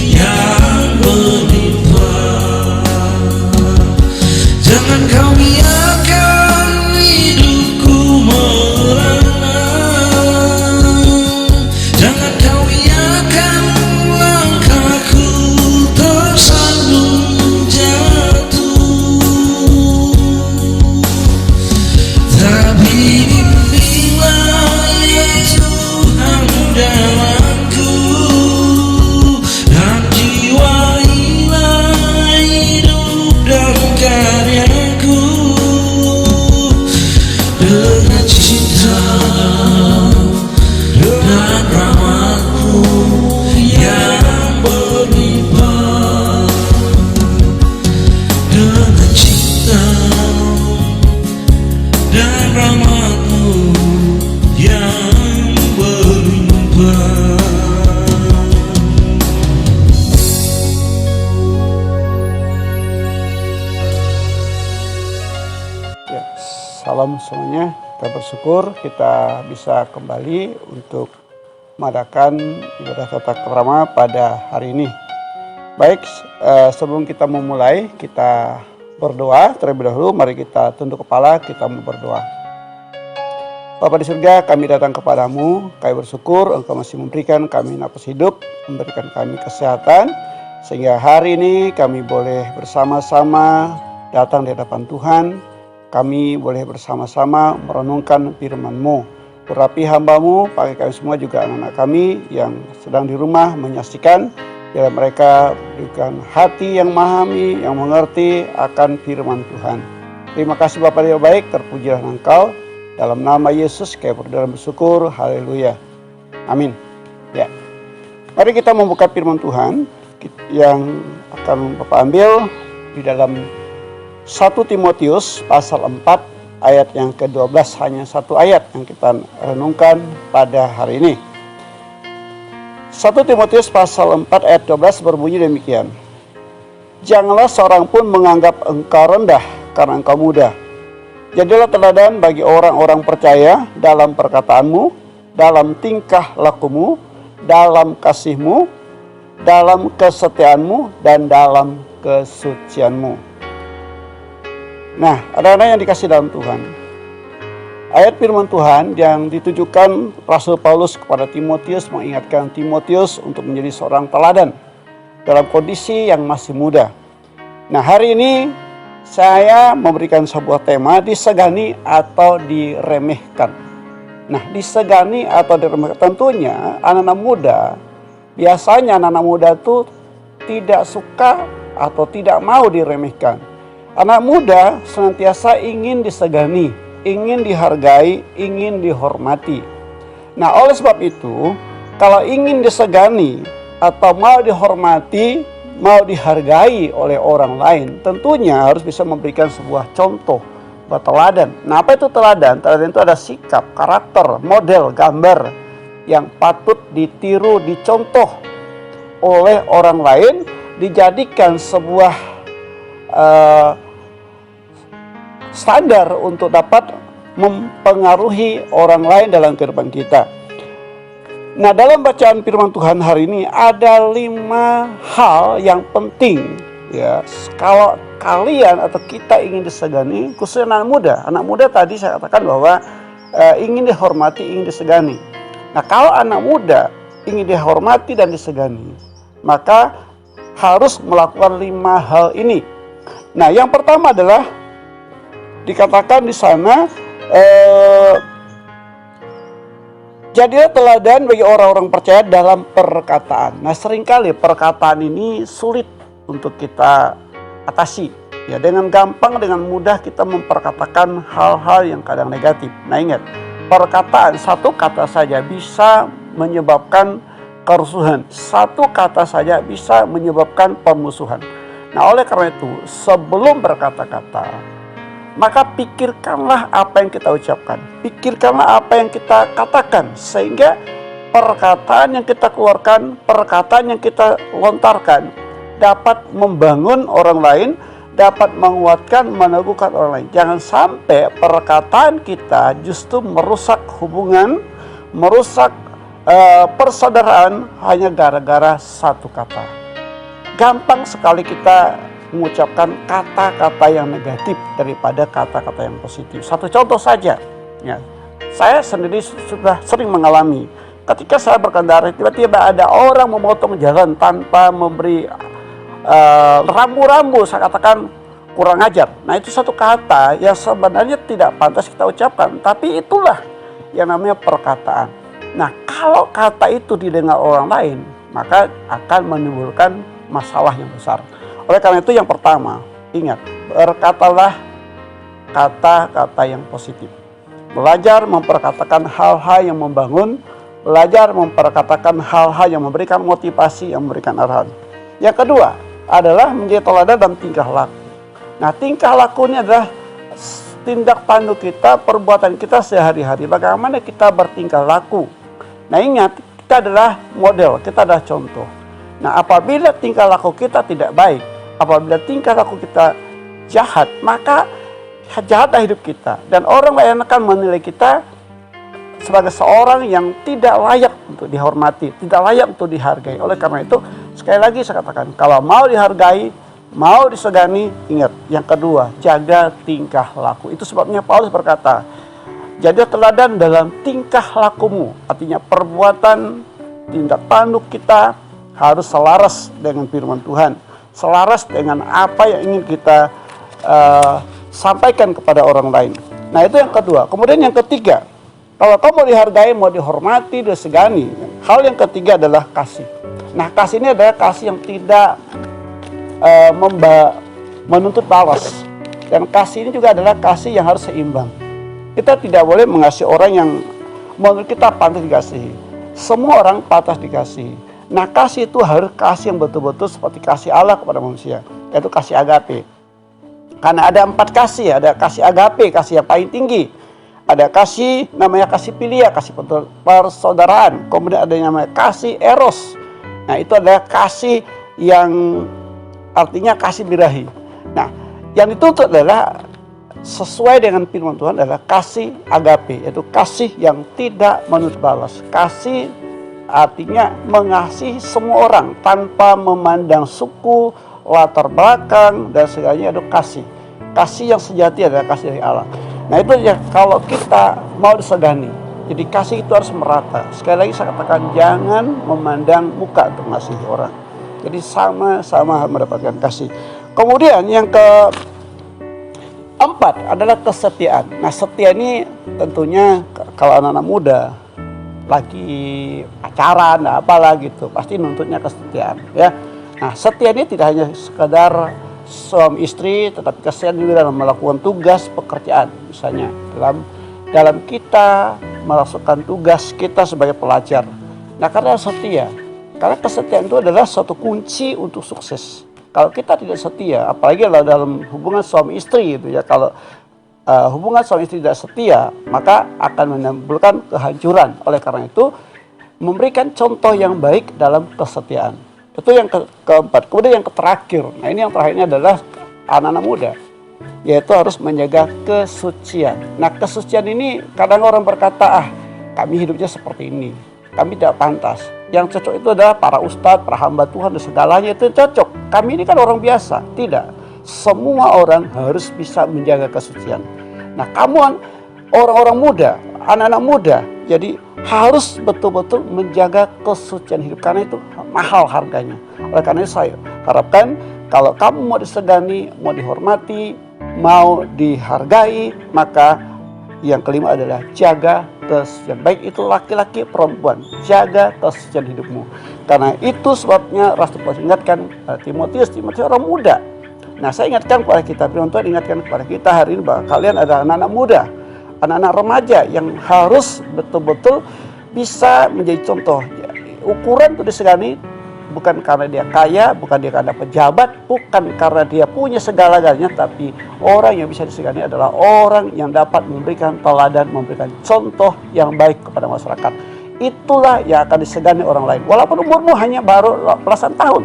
yang berlimpah. Jangan kau biarkan hidupku merana, jangan kau biarkan langkahku tersandung jatuh. Tapi bimbinglah ya Tuhan jalanku, dan jiwailah hidup dan karyaku dengan cinta dan rahmat-Mu yang berlimpah. Dengan cinta dan rahmat-Mu yang berlimpah. Ya, salam semuanya. Kita bersyukur kita bisa kembali untuk mengadakan ibadah tata krama pada hari ini. Baik, sebelum kita memulai, kita berdoa terlebih dahulu. Mari kita tunduk kepala, kita mau berdoa. Bapa di surga, kami datang kepadamu. Kami bersyukur Engkau masih memberikan kami napas hidup, memberikan kami kesehatan, sehingga hari ini kami boleh bersama-sama datang di hadapan Tuhan. Kami boleh bersama-sama merenungkan firman-Mu. Urapi hamba-Mu, pakai kami semua juga anak-anak kami yang sedang di rumah menyaksikan. Biar mereka berikan hati yang memahami, yang mengerti akan firman Tuhan. Terima kasih Bapa yang baik, terpujilah Engkau. Dalam nama Yesus kami berdoa dan bersyukur. Haleluya. Amin. Ya. Mari kita membuka firman Tuhan yang akan Bapak ambil di dalam 1 Timotius pasal 4 ayat yang ke-12, hanya satu ayat yang kita renungkan pada hari ini. 1 Timotius pasal 4 ayat 12 berbunyi demikian. Janganlah seorang pun menganggap engkau rendah karena engkau muda. Jadilah teladan bagi orang-orang percaya dalam perkataanmu, dalam tingkah lakumu, dalam kasihmu, dalam kesetiaanmu, dan dalam kesucianmu. Nah, anak-anak yang dikasih dalam Tuhan, ayat firman Tuhan yang ditujukan Rasul Paulus kepada Timotius mengingatkan Timotius untuk menjadi seorang teladan dalam kondisi yang masih muda. Nah, hari ini saya memberikan sebuah tema, disegani atau diremehkan. Nah, disegani atau diremehkan, tentunya anak-anak muda, biasanya anak-anak muda itu tidak suka atau tidak mau diremehkan. Anak muda senantiasa ingin disegani, ingin dihargai, ingin dihormati. Nah, oleh sebab itu, kalau ingin disegani atau mau dihormati, mau dihargai oleh orang lain, tentunya harus bisa memberikan sebuah contoh, teladan. Nah, apa itu teladan? Teladan itu ada sikap, karakter, model, gambar yang patut ditiru, dicontoh oleh orang lain, dijadikan sebuah standar untuk dapat mempengaruhi orang lain dalam kehidupan kita. Nah, dalam bacaan firman Tuhan hari ini ada 5 hal yang penting ya. Kalau kalian atau kita ingin disegani, khususnya anak muda tadi saya katakan bahwa ingin dihormati, ingin disegani. Nah, kalau anak muda ingin dihormati dan disegani, maka harus melakukan 5 hal ini. Nah, yang pertama adalah dikatakan di sana, jadilah teladan bagi orang-orang percaya dalam perkataan. Nah, seringkali perkataan ini sulit untuk kita atasi. Ya, dengan gampang, dengan mudah kita memperkatakan hal-hal yang kadang negatif. Nah, ingat, perkataan, satu kata saja bisa menyebabkan kerusuhan. Satu kata saja bisa menyebabkan permusuhan. Nah, oleh karena itu, sebelum berkata-kata, maka pikirkanlah apa yang kita ucapkan, pikirkanlah apa yang kita katakan, sehingga perkataan yang kita keluarkan, perkataan yang kita lontarkan dapat membangun orang lain, dapat menguatkan, meneguhkan orang lain. Jangan sampai perkataan kita justru merusak hubungan, merusak persaudaraan hanya gara-gara satu kata. Gampang sekali kita mengucapkan kata-kata yang negatif daripada kata-kata yang positif. Satu contoh saja, ya, saya sendiri sudah sering mengalami. Ketika saya berkendara, tiba-tiba ada orang memotong jalan tanpa memberi rambu-rambu, saya katakan kurang ajar. Nah, itu satu kata yang sebenarnya tidak pantas kita ucapkan, tapi itulah yang namanya perkataan. Nah, kalau kata itu didengar orang lain, maka akan menimbulkan masalah yang besar. Oleh karena itu, yang pertama, ingat, berkatalah kata-kata yang positif. Belajar memperkatakan hal-hal yang membangun, belajar memperkatakan hal-hal yang memberikan motivasi, yang memberikan arahan. Yang kedua adalah menjadi teladan dalam tingkah laku. Nah, tingkah laku ini adalah tindak tanduk kita, perbuatan kita sehari-hari. Bagaimana kita bertingkah laku. Nah, ingat, kita adalah model, kita adalah contoh. Nah, apabila tingkah laku kita tidak baik, apabila tingkah laku kita jahat, maka jahatlah hidup kita. Dan orang lain akan menilai kita sebagai seorang yang tidak layak untuk dihormati, tidak layak untuk dihargai. Oleh karena itu, sekali lagi saya katakan, kalau mau dihargai, mau disegani, ingat, yang kedua, jaga tingkah laku. Itu sebabnya Paulus berkata, jadi teladan dalam tingkah lakumu. Artinya perbuatan, tindak tanduk kita harus selaras dengan firman Tuhan, selaras dengan apa yang ingin kita sampaikan kepada orang lain. Nah, itu yang kedua. Kemudian yang ketiga, kalau kau mau dihargai, mau dihormati, disegani, hal yang ketiga adalah kasih. Nah, kasih ini adalah kasih yang tidak menuntut balas. Dan kasih ini juga adalah kasih yang harus seimbang. Kita tidak boleh mengasihi orang yang menurut kita pantas dikasihi. Semua orang pantas dikasihi. Nah, kasih itu harus kasih yang betul-betul seperti kasih Allah kepada manusia, yaitu kasih agape. Karena ada 4 kasih, ada kasih agape, kasih yang paling tinggi. Ada kasih namanya kasih filia, kasih persaudaraan. Kemudian ada yang namanya kasih eros. Nah, itu adalah kasih yang artinya kasih birahi. Nah, yang dituntut adalah sesuai dengan firman Tuhan adalah kasih agape, yaitu kasih yang tidak menuntut balas. Kasih artinya mengasihi semua orang tanpa memandang suku, latar belakang, dan segalanya. Itu kasih. Kasih yang sejati adalah kasih dari Allah. Nah, itu ya, kalau kita mau disegani, jadi kasih itu harus merata. Sekali lagi saya katakan, jangan memandang muka untuk mengasihi orang. Jadi sama-sama mendapatkan kasih. Kemudian yang keempat adalah kesetiaan. Nah, setia ini tentunya kalau anak-anak muda lagi pacaran, apalah gitu, pasti nuntutnya kesetiaan, ya. Nah, setia ini tidak hanya sekedar suami istri, tetapi kesetiaan juga dalam melakukan tugas pekerjaan. Misalnya dalam kita melaksanakan tugas kita sebagai pelajar. Nah, karena setia, karena kesetiaan itu adalah suatu kunci untuk sukses. Kalau kita tidak setia, apalagi dalam hubungan suami istri gitu ya, kalau hubungan suami istri tidak setia, maka akan menimbulkan kehancuran. Oleh karena itu, memberikan contoh yang baik dalam kesetiaan. Itu yang keempat. Kemudian yang terakhir, nah ini yang terakhirnya adalah anak-anak muda, yaitu harus menjaga kesucian. Nah, kesucian ini kadang orang berkata, kami hidupnya seperti ini, kami tidak pantas. Yang cocok itu adalah para ustadz, para hamba Tuhan, dan segalanya itu cocok. Kami ini kan orang biasa. Tidak, semua orang harus bisa menjaga kesucian. Nah, kamu orang-orang muda, anak-anak muda, jadi harus betul-betul menjaga kesucian hidup, karena itu mahal harganya. Oleh karena itu saya harapkan kalau kamu mau disegani, mau dihormati, mau dihargai, maka yang kelima adalah jaga kesucian. Baik itu laki-laki, perempuan, jaga kesucian hidupmu. Karena itu sebabnya Rasul Paulus ingatkan Timotius orang muda. Nah, saya ingatkan kepada kita, firman Tuhan ingatkan kepada kita hari ini bahwa kalian adalah anak-anak muda, anak-anak remaja yang harus betul-betul bisa menjadi contoh. Ukuran itu disegani bukan karena dia kaya, bukan dia karena pejabat, bukan karena dia punya segala-galanya, tapi orang yang bisa disegani adalah orang yang dapat memberikan teladan, memberikan contoh yang baik kepada masyarakat. Itulah yang akan disegani orang lain. Walaupun umurmu hanya baru belasan tahun,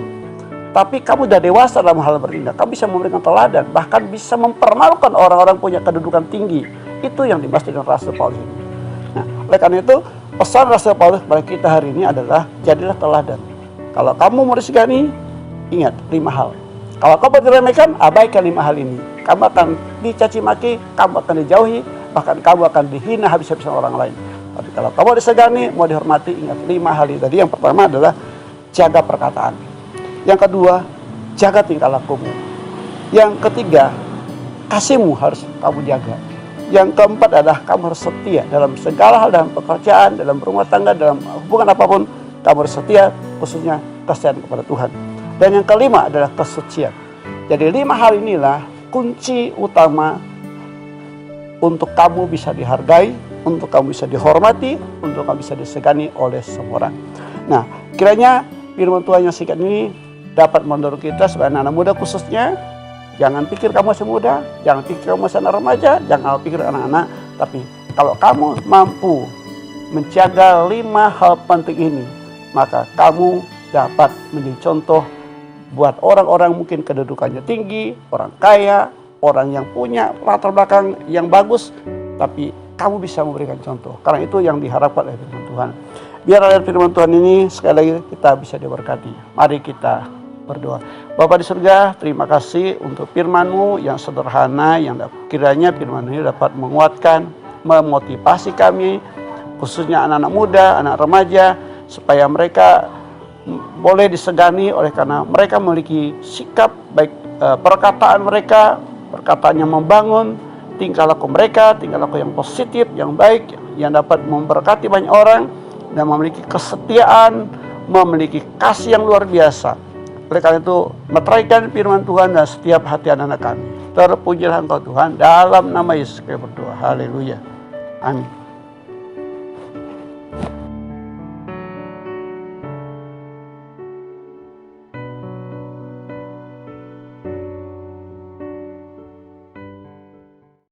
tapi kamu sudah dewasa dalam hal bertindak. Kamu bisa memberikan teladan, bahkan bisa mempermalukan orang-orang punya kedudukan tinggi. Itu yang dimaksud dengan Rasul Paulus ini. Nah, oleh karena itu, pesan Rasul Paulus kepada kita hari ini adalah jadilah teladan. Kalau kamu mau disegani, ingat 5 hal. Kalau kamu diremehkan, abaikan 5 hal ini. Kamu akan dicaci maki, kamu akan dijauhi, bahkan kamu akan dihina habis-habisan orang lain. Tapi kalau kamu disegani, mau dihormati, ingat 5 hal ini. Tadi yang pertama adalah jaga perkataan. Yang kedua, jaga tingkah lakumu. Yang ketiga, kasihmu harus kamu jaga. Yang keempat adalah kamu harus setia dalam segala hal, dalam pekerjaan, dalam rumah tangga, dalam hubungan apapun. Kamu harus setia, khususnya kesetiaan kepada Tuhan. Dan yang kelima adalah kesucian. Jadi 5 hal inilah kunci utama untuk kamu bisa dihargai, untuk kamu bisa dihormati, untuk kamu bisa disegani oleh semua orang. Nah, kiranya firman Tuhan yang singkat ini dapat mendorong kita sebagai anak muda khususnya. Jangan pikir kamu masih muda, jangan pikir kamu masih anak remaja, jangan pikir anak-anak. Tapi kalau kamu mampu menjaga 5 hal penting ini, maka kamu dapat menjadi contoh buat orang-orang mungkin kedudukannya tinggi, orang kaya, orang yang punya latar belakang yang bagus, tapi kamu bisa memberikan contoh. Karena itu yang diharapkan oleh firman Tuhan. Biar ayat firman Tuhan ini sekali lagi kita bisa diberkati. Mari kita berdoa. Bapa di surga, terima kasih untuk firman-Mu yang sederhana, yang kiranya firman ini dapat menguatkan, memotivasi kami, khususnya anak-anak muda, anak remaja, supaya mereka boleh disegani oleh karena mereka memiliki sikap baik perkataan mereka, perkataan yang membangun, tingkah laku mereka, tingkah laku yang positif, yang baik, yang dapat memberkati banyak orang, dan memiliki kesetiaan, memiliki kasih yang luar biasa. Oleh karena itu, meteraikan firman Tuhan dan setiap hati anak-anak kami. Terpujilah Engkau Tuhan, dalam nama Yesus kami berdoa. Haleluya. Amin.